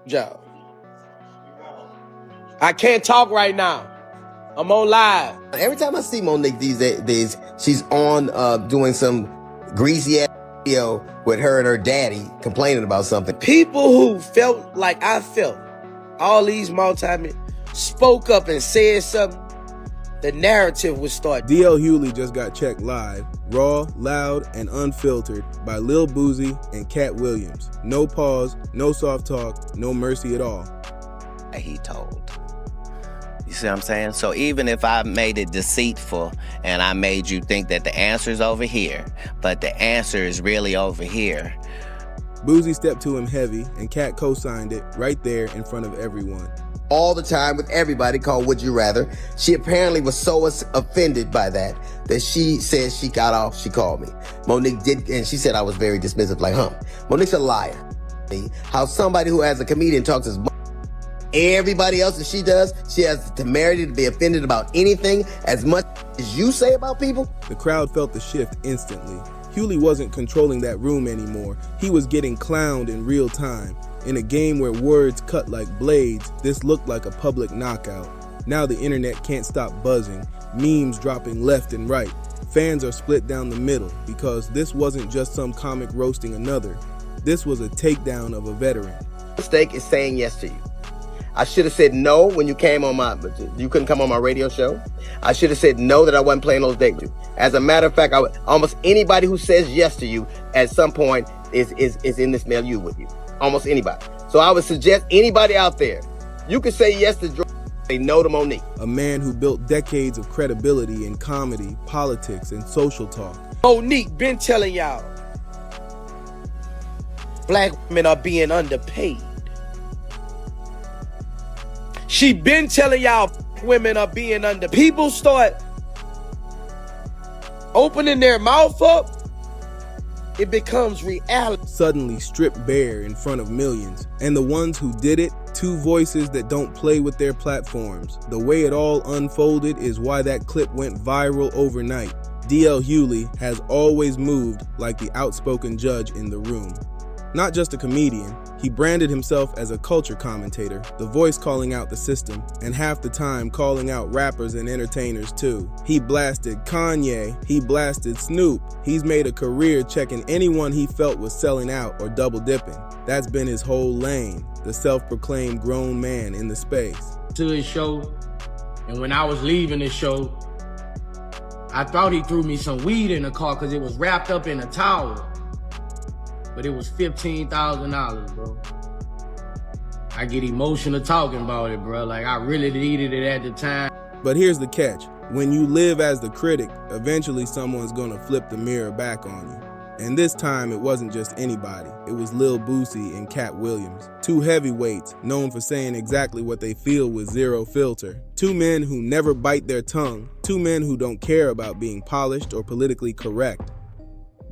Joe. I can't talk right now. I'm on live. Every time I see Monique these days, she's on doing some greasy ass video with her and her daddy complaining about something. People who felt like I felt, all these multi-men spoke up and said something, the narrative would start. DL Hughley just got checked live, raw, loud, and unfiltered by Lil Boosie and Katt Williams. No pause, no soft talk, no mercy at all. He told. You see what I'm saying? So even if I made it deceitful and I made you think that the answer is over here, but the answer is really over here. Boosie stepped to him heavy, and Katt co-signed it right there in front of everyone. All the time with everybody called Would You Rather. She apparently was so offended by that she said she got off, she called me. Monique did, and she said I was very dismissive, like, Monique's a liar. How somebody who has a comedian talks as everybody else that she does, she has the temerity to be offended about anything as much as you say about people. The crowd felt the shift instantly. Hughley wasn't controlling that room anymore. He was getting clowned in real time. In a game where words cut like blades, this looked like a public knockout. Now the internet can't stop buzzing, memes dropping left and right. Fans are split down the middle because this wasn't just some comic roasting another. This was a takedown of a veteran. Mistake is saying yes to you. I should have said no when you came on you couldn't come on my radio show. I should have said no that I wasn't playing those dates with you. As a matter of fact, almost anybody who says yes to you at some point is in this milieu with you. Almost anybody. So I would suggest anybody out there, you could say yes to George, say no to Monique. A man who built decades of credibility in comedy, politics, and social talk. Monique been telling y'all, black women are being underpaid. She been telling y'all women are being under. People start opening their mouth up, it becomes reality. Suddenly stripped bare in front of millions. And the ones who did it, two voices that don't play with their platforms. The way it all unfolded is why that clip went viral overnight. DL Hughley has always moved like the outspoken judge in the room. Not just a comedian, he branded himself as a culture commentator, the voice calling out the system, and half the time calling out rappers and entertainers too. He blasted Kanye, he blasted Snoop. He's made a career checking anyone he felt was selling out or double dipping. That's been his whole lane, the self-proclaimed grown man in the space. To his show, and when I was leaving the show, I thought he threw me some weed in the car because it was wrapped up in a towel. But it was $15,000, bro. I get emotional talking about it, bro. Like, I really needed it at the time. But here's the catch. When you live as the critic, eventually someone's gonna flip the mirror back on you. And this time, it wasn't just anybody. It was Lil Boosie and Katt Williams. Two heavyweights known for saying exactly what they feel with zero filter. Two men who never bite their tongue. Two men who don't care about being polished or politically correct.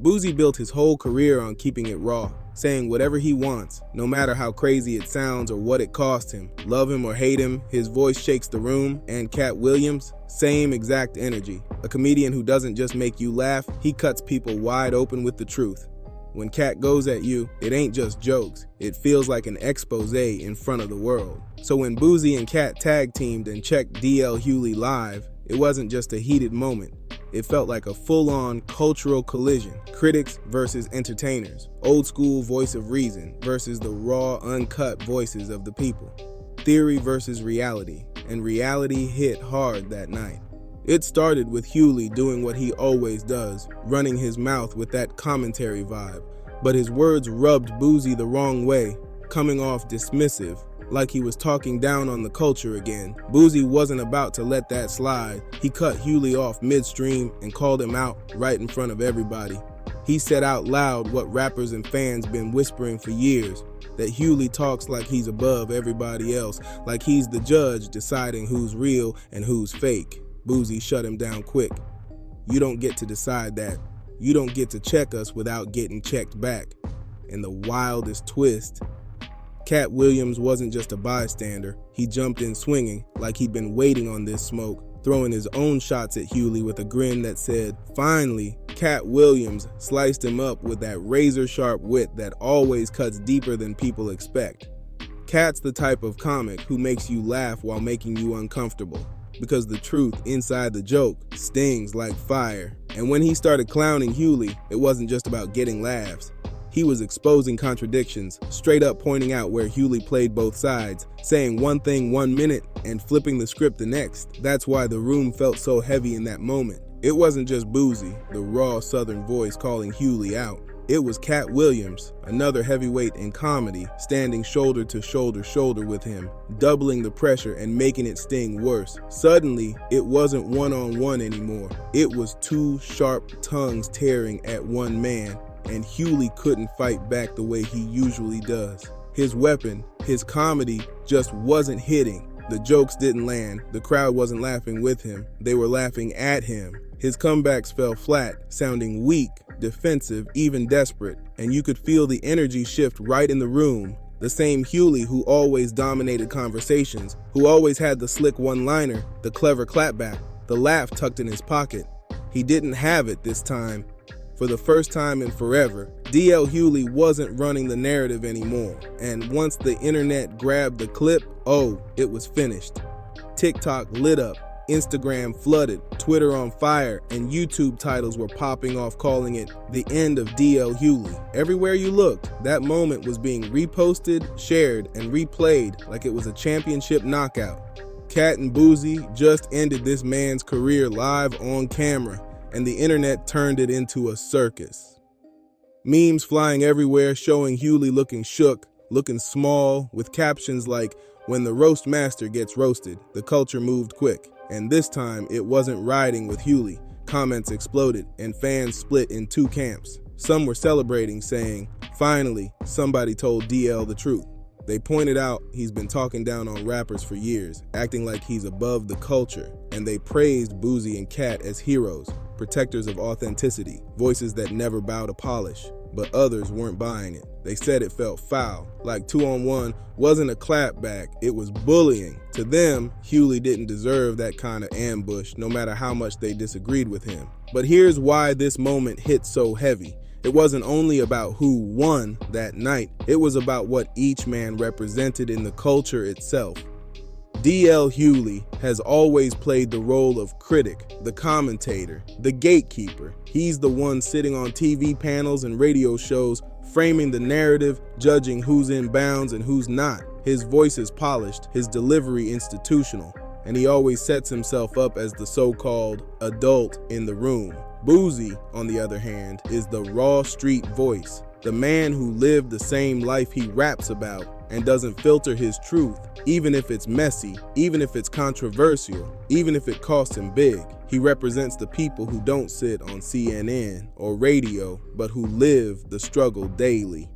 Boosie built his whole career on keeping it raw, saying whatever he wants, no matter how crazy it sounds or what it cost him. Love him or hate him, his voice shakes the room. And Katt Williams, same exact energy. A comedian who doesn't just make you laugh, he cuts people wide open with the truth. When Katt goes at you, it ain't just jokes. It feels like an expose in front of the world. So when Boosie and Katt tag teamed and checked DL Hughley live, it wasn't just a heated moment. It felt like a full-on cultural collision. Critics versus entertainers. Old school voice of reason versus the raw, uncut voices of the people. Theory versus reality. And reality hit hard that night. It started with Hughley doing what he always does, running his mouth with that commentary vibe. But his words rubbed Boosie the wrong way, coming off dismissive, like he was talking down on the culture again. Boosie wasn't about to let that slide. He cut Hughley off midstream and called him out right in front of everybody. He said out loud what rappers and fans been whispering for years, that Hughley talks like he's above everybody else, like he's the judge deciding who's real and who's fake. Boosie shut him down quick. You don't get to decide that. You don't get to check us without getting checked back. And the wildest twist, Katt Williams wasn't just a bystander. He jumped in swinging like he'd been waiting on this smoke, throwing his own shots at Hughley with a grin that said, finally. Katt Williams sliced him up with that razor-sharp wit that always cuts deeper than people expect. Katt's the type of comic who makes you laugh while making you uncomfortable, because the truth inside the joke stings like fire. And when he started clowning Hughley, it wasn't just about getting laughs. He was exposing contradictions, straight up pointing out where Hughley played both sides, saying one thing 1 minute and flipping the script the next. That's why the room felt so heavy in that moment. It wasn't just Boosie, the raw southern voice, calling Hughley out. It was Katt Williams, another heavyweight in comedy, standing shoulder to shoulder with him, doubling the pressure and making it sting worse. Suddenly, it wasn't one-on-one anymore. It was two sharp tongues tearing at one man, and Hughley couldn't fight back the way he usually does. His weapon, his comedy, just wasn't hitting. The jokes didn't land. The crowd wasn't laughing with him. They were laughing at him. His comebacks fell flat, sounding weak, defensive, even desperate, and you could feel the energy shift right in the room. The same Hughley who always dominated conversations, who always had the slick one-liner, the clever clapback, the laugh tucked in his pocket. He didn't have it this time. For the first time in forever, DL Hughley wasn't running the narrative anymore, and once the internet grabbed the clip, oh, it was finished. TikTok lit up, Instagram flooded, Twitter on fire, and YouTube titles were popping off calling it the end of DL Hughley. Everywhere you looked, that moment was being reposted, shared, and replayed like it was a championship knockout. Katt and Boosie just ended this man's career live on camera, and the internet turned it into a circus. Memes flying everywhere showing Hughley looking shook, looking small, with captions like, "When the roast master gets roasted, the culture moved quick." And this time, it wasn't riding with Hughley. Comments exploded, and fans split in two camps. Some were celebrating, saying, "Finally, somebody told DL the truth." They pointed out he's been talking down on rappers for years, acting like he's above the culture, and they praised Boosie and Katt as heroes, protectors of authenticity, voices that never bow to polish. But others weren't buying it. They said it felt foul, like 2-on-1 wasn't a clapback, it was bullying. To them, Hughley didn't deserve that kind of ambush, no matter how much they disagreed with him. But here's why this moment hit so heavy. It wasn't only about who won that night, it was about what each man represented in the culture itself. DL Hughley has always played the role of critic, the commentator, the gatekeeper. He's the one sitting on TV panels and radio shows, framing the narrative, judging who's in bounds and who's not. His voice is polished, his delivery institutional, and he always sets himself up as the so-called adult in the room. Boosie, on the other hand, is the raw street voice, the man who lived the same life he raps about and doesn't filter his truth, even if it's messy, even if it's controversial, even if it costs him big. He represents the people who don't sit on CNN or radio, but who live the struggle daily.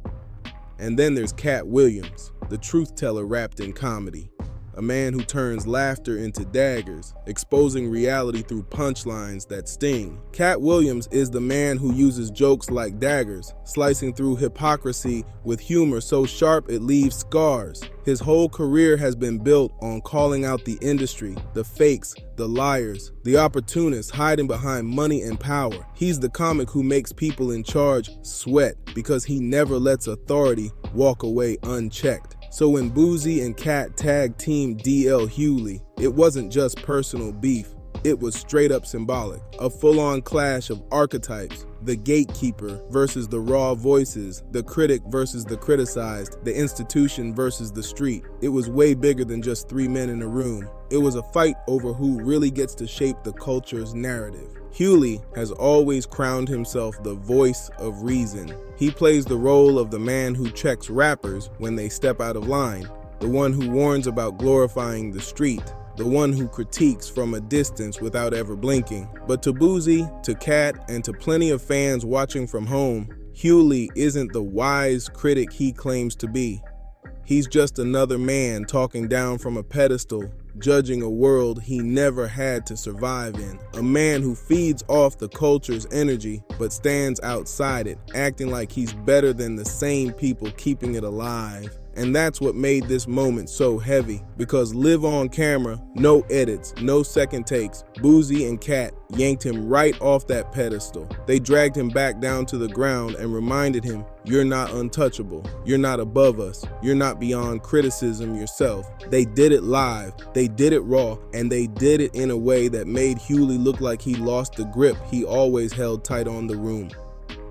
And then there's Katt Williams, the truth teller wrapped in comedy. A man who turns laughter into daggers, exposing reality through punchlines that sting. Katt Williams is the man who uses jokes like daggers, slicing through hypocrisy with humor so sharp it leaves scars. His whole career has been built on calling out the industry, the fakes, the liars, the opportunists hiding behind money and power. He's the comic who makes people in charge sweat because he never lets authority walk away unchecked. So when Boosie and Katt tag team DL Hughley, it wasn't just personal beef, it was straight up symbolic. A full-on clash of archetypes, the gatekeeper versus the raw voices, the critic versus the criticized, the institution versus the street. It was way bigger than just three men in a room. It was a fight over who really gets to shape the culture's narrative. Hughley has always crowned himself the voice of reason. He plays the role of the man who checks rappers when they step out of line, the one who warns about glorifying the street, the one who critiques from a distance without ever blinking. But to Boosie, to Katt, and to plenty of fans watching from home, Hughley isn't the wise critic he claims to be. He's just another man talking down from a pedestal, judging a world he never had to survive in. A man who feeds off the culture's energy but stands outside it, acting like he's better than the same people keeping it alive. And that's what made this moment so heavy, because live on camera, no edits, no second takes, Boosie and Katt yanked him right off that pedestal. They dragged him back down to the ground and reminded him, you're not untouchable, you're not above us, you're not beyond criticism yourself. They did it live, they did it raw, and they did it in a way that made Hughley look like he lost the grip he always held tight on the room.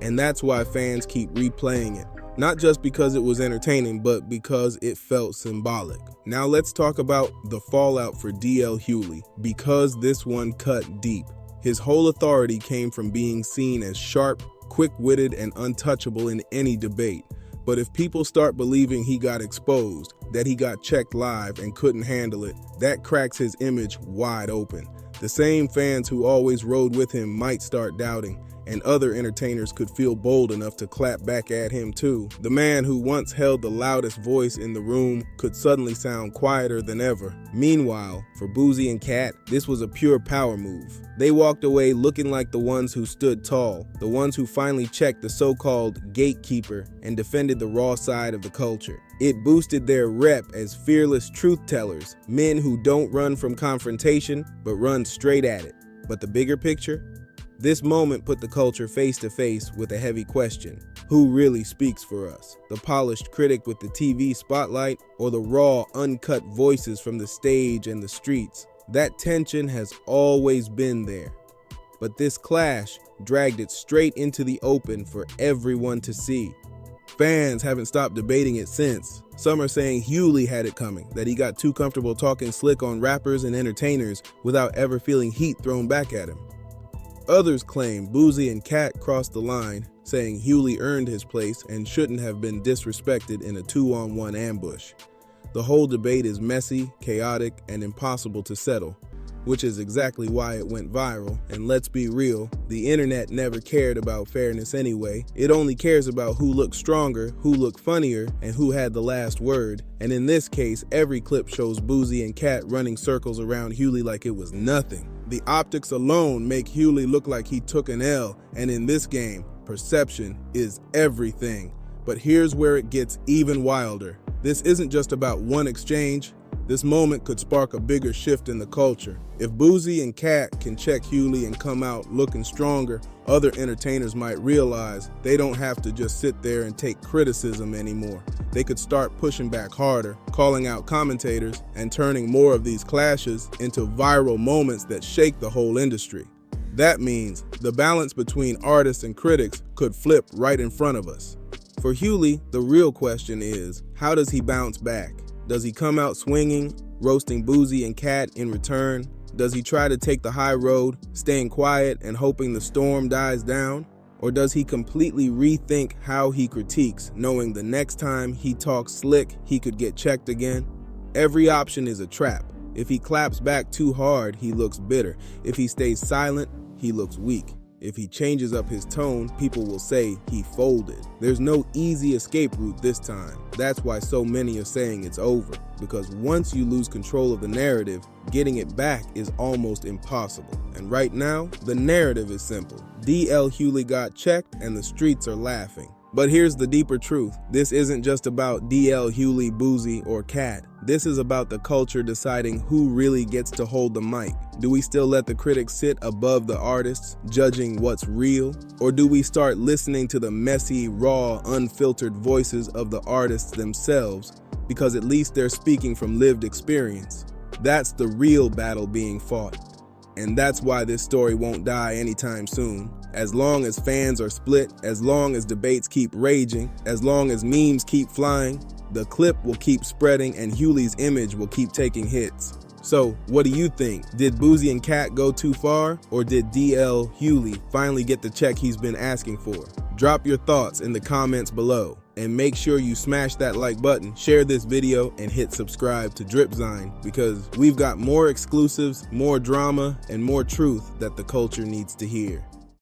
And that's why fans keep replaying it. Not just because it was entertaining, but because it felt symbolic. Now let's talk about the fallout for DL Hughley, because this one cut deep. His whole authority came from being seen as sharp, quick-witted, and untouchable in any debate. But if people start believing he got exposed, that he got checked live and couldn't handle it, that cracks his image wide open. The same fans who always rode with him might start doubting, and other entertainers could feel bold enough to clap back at him too. The man who once held the loudest voice in the room could suddenly sound quieter than ever. Meanwhile, for Boosie and Katt, this was a pure power move. They walked away looking like the ones who stood tall, the ones who finally checked the so-called gatekeeper and defended the raw side of the culture. It boosted their rep as fearless truth-tellers, men who don't run from confrontation, but run straight at it. But the bigger picture? This moment put the culture face to face with a heavy question. Who really speaks for us? The polished critic with the TV spotlight, or the raw, uncut voices from the stage and the streets? That tension has always been there. But this clash dragged it straight into the open for everyone to see. Fans haven't stopped debating it since. Some are saying Hughley had it coming, that he got too comfortable talking slick on rappers and entertainers without ever feeling heat thrown back at him. Others claim Boosie and Katt crossed the line, saying Hughley earned his place and shouldn't have been disrespected in a 2-on-1 ambush. The whole debate is messy, chaotic, and impossible to settle, which is exactly why it went viral. And let's be real, the internet never cared about fairness anyway. It only cares about who looked stronger, who looked funnier, and who had the last word. And in this case, every clip shows Boosie and Katt running circles around Hughley like it was nothing. The optics alone make Hughley look like he took an L, and in this game, perception is everything. But here's where it gets even wilder. This isn't just about one exchange. This moment could spark a bigger shift in the culture. If Boosie and Katt can check Hughley and come out looking stronger, other entertainers might realize they don't have to just sit there and take criticism anymore. They could start pushing back harder, calling out commentators, and turning more of these clashes into viral moments that shake the whole industry. That means the balance between artists and critics could flip right in front of us. For Hughley, the real question is, how does he bounce back? Does he come out swinging, roasting Boosie and Katt in return? Does he try to take the high road, staying quiet and hoping the storm dies down? Or does he completely rethink how he critiques, knowing the next time he talks slick, he could get checked again? Every option is a trap. If he claps back too hard, he looks bitter. If he stays silent, he looks weak. If he changes up his tone, people will say he folded. There's no easy escape route this time. That's why so many are saying it's over. Because once you lose control of the narrative, getting it back is almost impossible. And right now, the narrative is simple. DL Hughley got checked and the streets are laughing. But here's the deeper truth. This isn't just about DL Hughley, Boosie, or Katt. This is about the culture deciding who really gets to hold the mic. Do we still let the critics sit above the artists, judging what's real? Or do we start listening to the messy, raw, unfiltered voices of the artists themselves? Because at least they're speaking from lived experience. That's the real battle being fought. And that's why this story won't die anytime soon. As long as fans are split, as long as debates keep raging, as long as memes keep flying, the clip will keep spreading and Hughley's image will keep taking hits. So, what do you think? Did Boosie and Katt go too far? Or did DL Hughley finally get the check he's been asking for? Drop your thoughts in the comments below. And make sure you smash that like button, share this video, and hit subscribe to Dripzine, because we've got more exclusives, more drama, and more truth that the culture needs to hear.